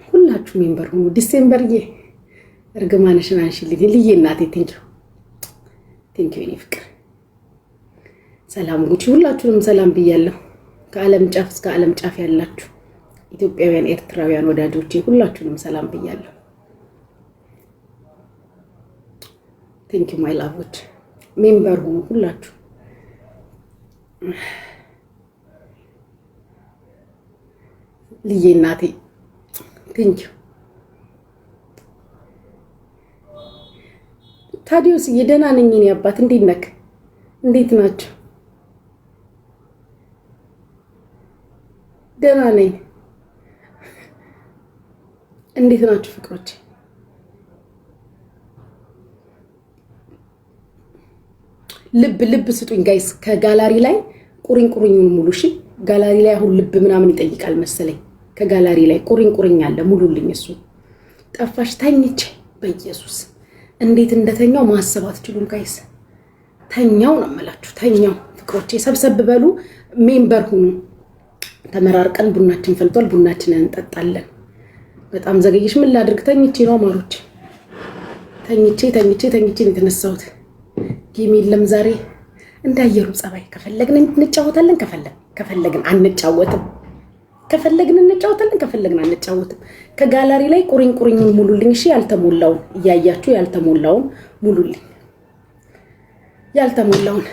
ሁላችሁ ሜምበር ሁኑ። ዲሴምበርዬ እርግማንሽን አንሺልኝ ልዬ እናቴ ቴንኪው የኔ ፍቅር። ሰላም ጉቺ ሁላችሁንም ሰላም ብያለሁ። ከዓለም ጫፍ እስከ ዓለም ጫፍ ያላችሁ ኢትዮጵያውያን ኤርትራውያን ወዳጆቼ ሁላችሁንም ሰላም ብያለሁ። ቴንኪው ማይ ላቮች ሜምበር ሁኑ ሁላችሁ። ልዬ እናቴ ቴንኪው። ታዲዮስ የደህና ነኝ እኔ አባት። እንዴት ነህ? እንዴት ናችሁ? ደህና ነኝ። እንዴት ናችሁ ፍቅሮቼ? ልብ ስጡኝ ጋይስ። ከጋላሪ ላይ ቁሪኝ ሙሉ። እሺ ጋላሪ ላይ አሁን ልብ ምናምን ይጠይቃል መሰለኝ። ከጋላሪ ላይ ቁሪኝ አለ ሙሉልኝ። እሱ ጠፋሽ። ተኝቼ በኢየሱስ እንዴት እንደተኛው ማሰብ አትችሉም ጋይስ። ተኛው ነው የምላችሁ። ተኛው ፍቅሮቼ። ሰብሰብ በሉ ሜምበር ሁኑ። ተመራርቀን ቡናችን ፈልቷል። ቡናችንን እንጠጣለን። በጣም ዘገየሽ። ምን ላድርግ? ተኝቼ ነው ማሮች። ተኝቼ ነው የተነሳሁት። ጌም የለም ዛሬ። እንዳየሩ ጸባይ ከፈለግን እንጫወታለን፣ ከፈለግን አንጫወትም። ከፈለግን እንጫወታለን፣ ከፈለግን አንጫወትም። ከጋላሪ ላይ ቁሪኝ ሙሉልኝ። እሺ ያልተሞላውን እያያችሁ ያልተሞላውን ሙሉልኝ። ያልተሞላውን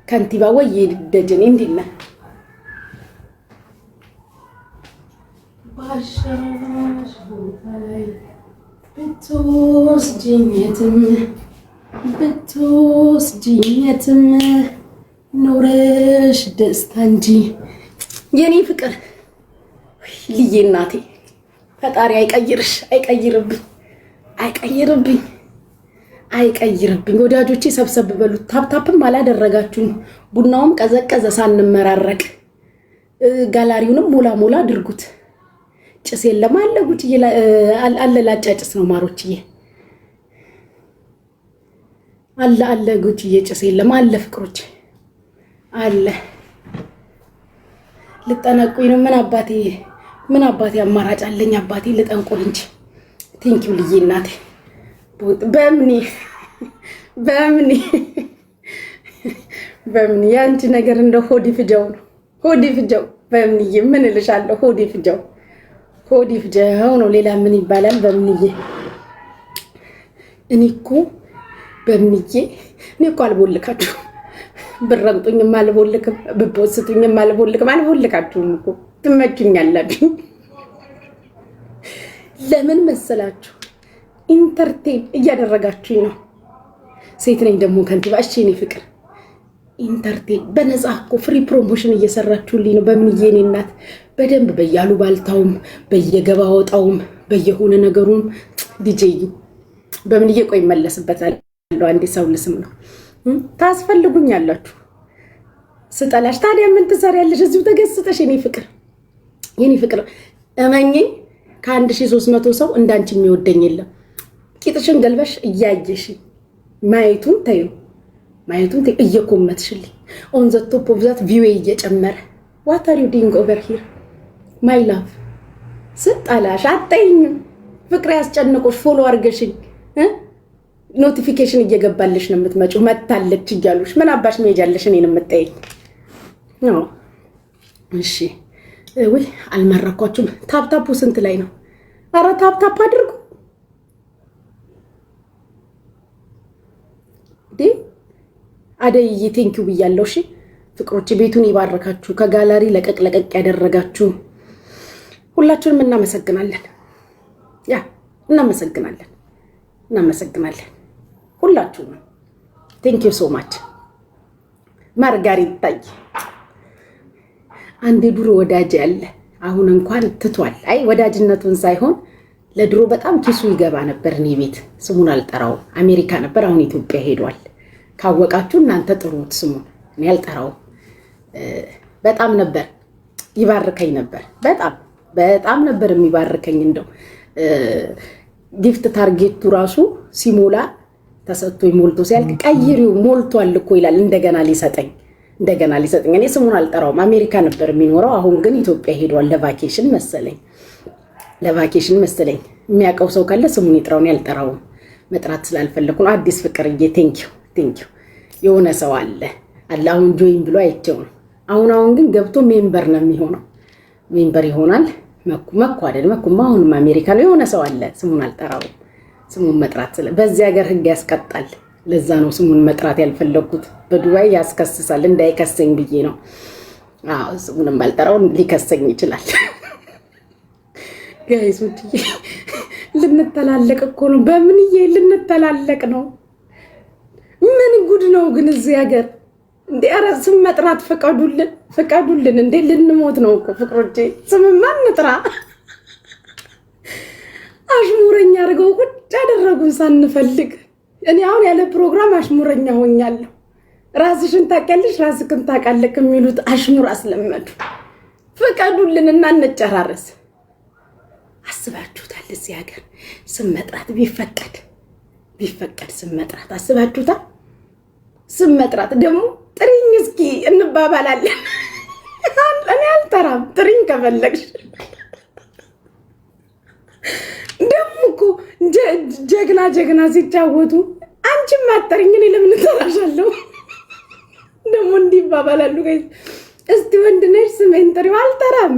ከንቲባ ወይ ደጀኔ እንዴት ነህ? ባሻሽ ቦታይ ብትወስጂኝም ኖረሽ ደስታ እንጂ የኔ ፍቅር ልዬ እናቴ። ፈጣሪ አይቀይርሽ፣ አይቀይርብኝ። ወዳጆቼ ሰብሰብ በሉ። ታፕታፕም አላደረጋችሁኝ። ቡናውም ቀዘቀዘ ሳንመራረቅ። ጋላሪውንም ሞላ አድርጉት። ጭስ የለም አለ ጉቺዬ። አለ ላጫጭስ ነው ማሮችዬ። አለ ጉቺዬ። ጭስ የለም አለ ፍቅሮች አለ። ልጠነቁኝ ነው። ምን አባቴ አማራጭ አለኝ? አባቴ ልጠንቁል እንጂ። ቴንኪው ልዬ እናቴ። በምን ያንቺ ነገር እንደ ሆዲ ፍጃው ነው። በምንዬ ምን እልሻለሁ? ሆዲ ፍጃው ነው። ሌላ ምን ይባላል? በምንዬ እኔ እኮ አልቦልካችሁ። ብረግጡኝም አልቦልክም፣ ብፖስቱኝም አልቦልካችሁም እኮ ትመቹኛላችሁ። ለምን መሰላችሁ? ኢንተርቴን እያደረጋችሁኝ ነው። ሴት ነኝ ደግሞ ከንቲባ። እሺ እኔ ፍቅር ኢንተርቴን በነፃ እኮ ፍሪ ፕሮሞሽን እየሰራችሁልኝ ነው። በምንዬ እኔ እናት በደንብ በያሉ ባልታውም በየገባ ወጣውም በየሆነ ነገሩም ዲጄዩ በምንዬ ቆይ መለስበታል። አንዴ ሰው ልስም ነው ታስፈልጉኛላችሁ። ስጠላሽ ታዲያ ምን ትሰሪያለሽ? እዚሁ ተገስጠሽ የኔ ፍቅር እመኚኝ። ከ1300 ሰው እንዳንቺ የሚወደኝ የለም። ቂጥሽን ገልበሽ እያየሽ ማየቱን ተዩ እየኮመትሽልኝ ኦን ዘ ቶፕ ኦፍ ዛት ቪው እየጨመረ what are you doing over here my love? ስጠላሽ አጠይኝም። ፍቅር ያስጨንቆሽ ፎሎ አድርገሽኝ ኖቲፊኬሽን እየገባልሽ ነው የምትመጪው። መታለች እያሉሽ ምን አባሽ መሄጃለሽ እኔን የምትጠይኝ ነው? እሺ ወይ አልመረኳችሁም። ታፕታፑ ስንት ላይ ነው? አረ ታፕታፕ አድርጉ ዲ አደይዬ ቴንኪው ብያለሁ። እሺ ፍቅሮች ቤቱን ይባርካችሁ። ከጋላሪ ለቀቅ ያደረጋችሁ ሁላችሁንም እናመሰግናለን። እናመሰግናለን ሁላችሁንም። ቴንኪው ሶ ማች። ማርጋሪታይ አንድ ድሮ ወዳጅ ያለ አሁን እንኳን ትቷል። አይ ወዳጅነቱን ሳይሆን ለድሮ በጣም ኪሱ ይገባ ነበር። እኔ ቤት ስሙን አልጠራውም። አሜሪካ ነበር፣ አሁን ኢትዮጵያ ሄዷል። ካወቃችሁ እናንተ ጥሩት ስሙን። እኔ አልጠራውም። በጣም ነበር ይባርከኝ ነበር። በጣም ነበር የሚባርከኝ። እንደው ጊፍት ታርጌቱ ራሱ ሲሞላ ተሰጥቶኝ ሞልቶ ሲያልቅ ቀይሪው ሞልቷል እኮ ይላል። እንደገና ሊሰጠኝ እኔ ስሙን አልጠራውም። አሜሪካ ነበር የሚኖረው፣ አሁን ግን ኢትዮጵያ ሄዷል ለቫኬሽን መሰለኝ። ለቫኬሽን መሰለኝ። የሚያውቀው ሰው ካለ ስሙን ይጥራውን። ያልጠራውም መጥራት ስላልፈለኩ ነው። አዲስ ፍቅርዬ ቴንኪው። የሆነ ሰው አለ አሁን ጆይን ብሎ አይቼው ነው። አሁን ግን ገብቶ ሜምበር ነው የሚሆነው። ሜምበር ይሆናል። መኩ አይደል? መኩማ አሁንም አሜሪካ ነው። የሆነ ሰው አለ ስሙን አልጠራውም። ስሙን መጥራት በዚህ ሀገር ህግ ያስቀጣል። ለዛ ነው ስሙን መጥራት ያልፈለኩት። በዱባይ ያስከስሳል እንዳይከሰኝ ብዬ ነው። ስሙንም ባልጠራው ሊከሰኝ ይችላል። ጋይሶች ልንተላለቅ እኮ ነው። በምንዬ ልንተላለቅ ነው? ምን ጉድ ነው ግን እዚህ ሀገር እንዴ! ኧረ ስም መጥራት ፍቀዱልን እንዴ! ልንሞት ነው እኮ ፍቅሮቼ። ስምማ እንጥራ። አሽሙረኛ አድርገው ቁጭ አደረጉን ሳንፈልግ። እኔ አሁን ያለ ፕሮግራም አሽሙረኛ ሆኛለሁ። ራስሽን ታውቂያለሽ፣ ራስክን ታውቃለህ የሚሉት አሽሙር አስለመዱ። ፍቀዱልንና እንጨራረስ። አስባችሁታል? እዚህ ሀገር ስም መጥራት ቢፈቀድ ስም መጥራት አስባችሁታል? ስም መጥራት ደግሞ ጥሪኝ እስኪ እንባባላለን። እኔ አልጠራም፣ ጥሪኝ ከፈለግሽ። ደግሞ እኮ ጀግና ሲጫወቱ አንቺም አጠሪኝ እኔ ለምን እጠራሻለሁ? ደግሞ እንዲህ ይባባላሉ። እስቲ ወንድ ነሽ ስሜን ጥሪው። አልጠራም።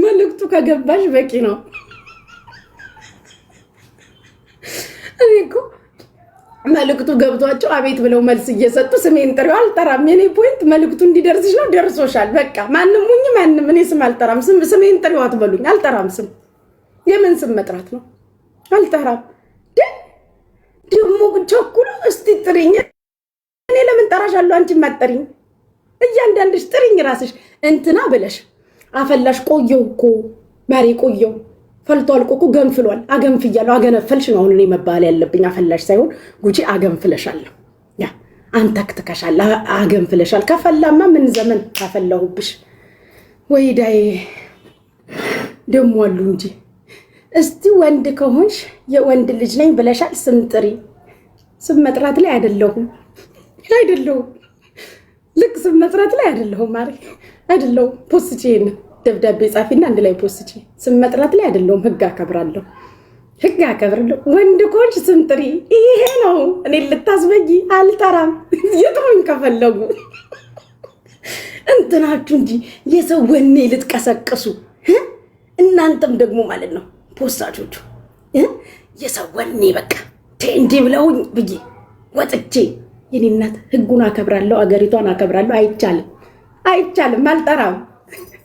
መልዕክቱ ከገባሽ በቂ ነው። እኔ እኮ መልዕክቱ ገብቷቸው አቤት ብለው መልስ እየሰጡ ስሜን ጥሪው አልጠራም። የኔ ፖይንት መልዕክቱ እንዲደርስሽ ነው። ደርሶሻል። በቃ ማንም ሁኝ ማንም፣ እኔ ስም አልጠራም። ስሜን ጥሪው አትበሉኝ። አልጠራም። ስም የምን ስም መጥራት ነው? አልጠራም። ደግሞ ቸኩሎ እስቲ ጥሪኝ። እኔ ለምን ጠራሻለሁ? አንቺ ማጠሪኝ። እያንዳንድሽ ጥሪኝ ራስሽ እንትና ብለሽ አፈላሽ። ቆየው እኮ ማሪ ቆየው ፈልቶ አልቆ እኮ ገንፍሏል። አገንፍያለሁ። አገነፈልሽ ነው አሁን እኔ መባል ያለብኝ። አፈላሽ ሳይሆን ጉጂ አገንፍለሻለሁ። ያ አንተክትከሻል፣ አገንፍለሻል። ከፈላማ ምን ዘመን አፈላሁብሽ። ወይዳይ ደሞ አሉ እንጂ። እስቲ ወንድ ከሆንሽ የወንድ ልጅ ነኝ ብለሻል። ስም ጥሪ። ስም መጥራት ላይ አይደለሁም። ልክ ስም መጥራት ላይ አይደለሁም አይደለሁም። ፖስቼ ደብዳቤ ጻፊና አንድ ላይ ፖስቼ። ስም መጥራት ላይ አይደለሁም። ህግ አከብራለሁ። ወንድ ከሆንሽ ስም ጥሪ። ይሄ ነው እኔ ልታስበጊ። አልጠራም። የጥሩኝ ከፈለጉ እንትናችሁ እንጂ የሰው ወኔ ልትቀሰቅሱ እናንተም ደግሞ ማለት ነው ፖስታቾቹ የሰው ወኔ በቃ እንዲህ ብለውኝ ብዬ ወጥቼ የኔ እናት ህጉን አከብራለሁ፣ አገሪቷን አከብራለሁ። አይቻልም። አልጠራም።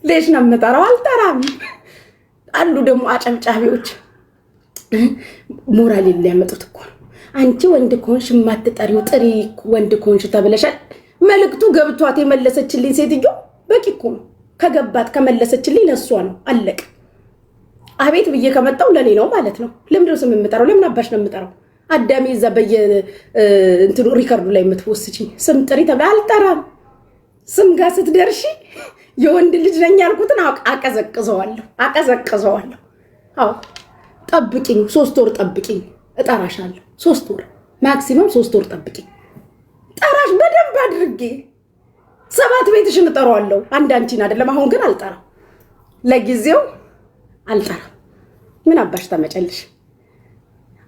ሌሽ ነው የምጠራው። አልጠራም። አሉ ደግሞ አጨብጫቢዎች ሞራል ሊያመጡት እኮ ነው። አንቺ ወንድ ከሆንሽ የማትጠሪው ጥሪ ወንድ ከሆንሽ ተብለሻል። መልዕክቱ ገብቷት የመለሰችልኝ ሴትዮ በቂ እኮ ነው። ከመለሰችልኝ ለእሷ ነው። አለቅ። አቤት ብዬ ከመጣው ለኔ ነው ማለት ነው። ለምንድን ነው ስም የምጠራው? ለምን አባሽ ነው የምጠራው? አዳሜ እዛ እንትኑ ሪከርዱ ላይ የምትወስችኝ ስም ጥሪ ተብላ አልጠራም። ስም ጋር ስትደርሺ የወንድ ልጅ ነኝ ያልኩትን አቀዘቅዘዋለሁ። አዎ ጠብቂኝ፣ 3 ወር ጠብቂኝ፣ እጠራሻለሁ። 3 ወር ማክሲመም 3 ወር ጠብቂኝ። ጠራሽ በደንብ አድርጌ 7 ቤትሽን እጠራዋለሁ። አንቺን አይደለም። አሁን ግን አልጠራም። ለጊዜው አልጠራም። ምን አባሽ ታመጨልሽ?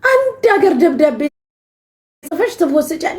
አንድ ሀገር ደብዳቤ ጽፈሽ ትወስጫለሽ።